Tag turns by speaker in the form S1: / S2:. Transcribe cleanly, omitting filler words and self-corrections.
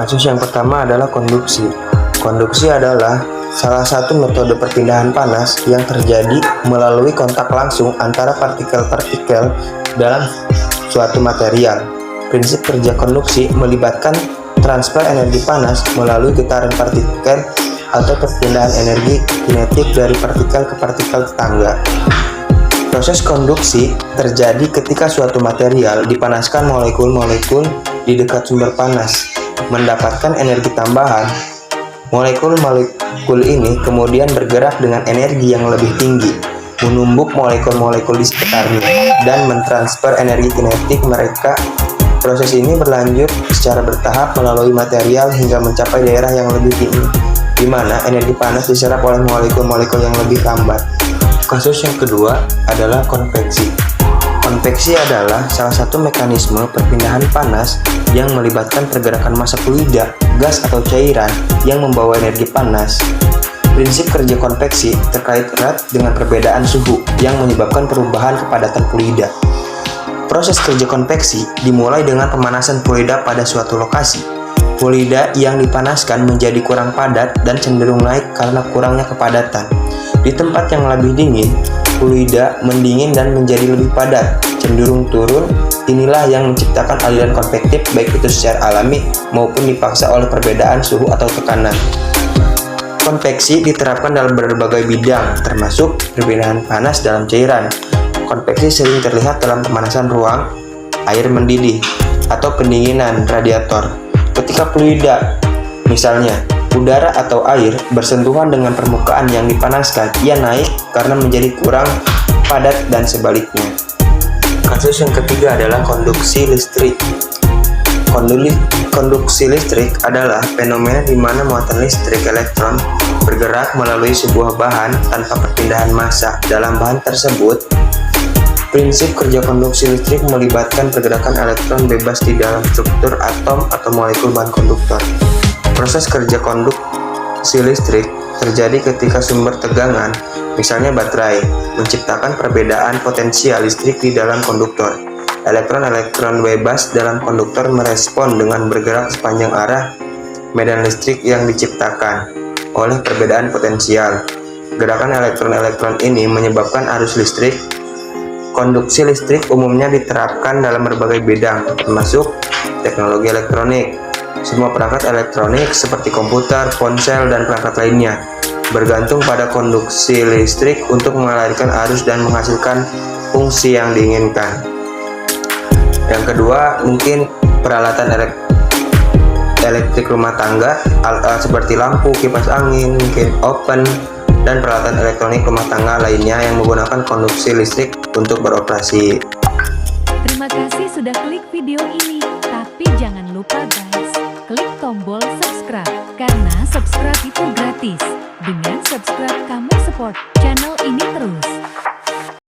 S1: Kasus yang pertama adalah konduksi. Konduksi adalah salah satu metode perpindahan panas yang terjadi melalui kontak langsung antara partikel-partikel dalam suatu material. Prinsip kerja konduksi melibatkan transfer energi panas melalui getaran partikel atau perpindahan energi kinetik dari partikel ke partikel tetangga. Proses konduksi terjadi ketika suatu material dipanaskan molekul-molekul di dekat sumber panas, mendapatkan energi tambahan. Molekul-molekul ini kemudian bergerak dengan energi yang lebih tinggi, menumbuk molekul-molekul di sekitarnya, dan mentransfer energi kinetik mereka. Proses ini berlanjut secara bertahap melalui material hingga mencapai daerah yang lebih tinggi, di mana energi panas diserap oleh molekul-molekul yang lebih lambat. Kasus yang kedua adalah konveksi. Konveksi adalah salah satu mekanisme perpindahan panas yang melibatkan pergerakan massa fluida, gas atau cairan yang membawa energi panas. Prinsip kerja konveksi terkait erat dengan perbedaan suhu yang menyebabkan perubahan kepadatan fluida. Proses kerja konveksi dimulai dengan pemanasan fluida pada suatu lokasi. Fluida yang dipanaskan menjadi kurang padat dan cenderung naik karena kurangnya kepadatan. Di tempat yang lebih dingin, fluida mendingin dan menjadi lebih padat, cenderung turun. Inilah yang menciptakan aliran konvektif baik itu secara alami maupun dipaksa oleh perbedaan suhu atau tekanan. Konveksi diterapkan dalam berbagai bidang, termasuk perpindahan panas dalam cairan. Konveksi sering terlihat dalam pemanasan ruang, air mendidih, atau pendinginan radiator. Ketika fluida, misalnya udara atau air, bersentuhan dengan permukaan yang dipanaskan, ia naik karena menjadi kurang padat dan sebaliknya. Kasus yang ketiga adalah konduksi listrik. Konduksi listrik adalah fenomena di mana muatan listrik elektron bergerak melalui sebuah bahan tanpa perpindahan massa dalam bahan tersebut. Prinsip kerja konduksi listrik melibatkan pergerakan elektron bebas di dalam struktur atom atau molekul bahan konduktor. Proses kerja konduksi listrik terjadi ketika sumber tegangan, misalnya baterai, menciptakan perbedaan potensial listrik di dalam konduktor. Elektron-elektron bebas dalam konduktor merespon dengan bergerak sepanjang arah medan listrik yang diciptakan oleh perbedaan potensial. Gerakan elektron-elektron ini menyebabkan arus listrik. Konduksi listrik umumnya diterapkan dalam berbagai bidang, termasuk teknologi elektronik. Semua perangkat elektronik seperti komputer, ponsel, dan perangkat lainnya bergantung pada konduksi listrik untuk mengalirkan arus dan menghasilkan fungsi yang diinginkan. Yang kedua, mungkin peralatan elektrik rumah tangga seperti lampu, kipas angin, mungkin oven, dan peralatan elektronik rumah tangga lainnya yang menggunakan konduksi listrik untuk beroperasi.
S2: Terima kasih sudah klik video ini, tapi jangan lupa guys, klik tombol subscribe, karena subscribe itu gratis. Dengan subscribe kamu support channel ini terus.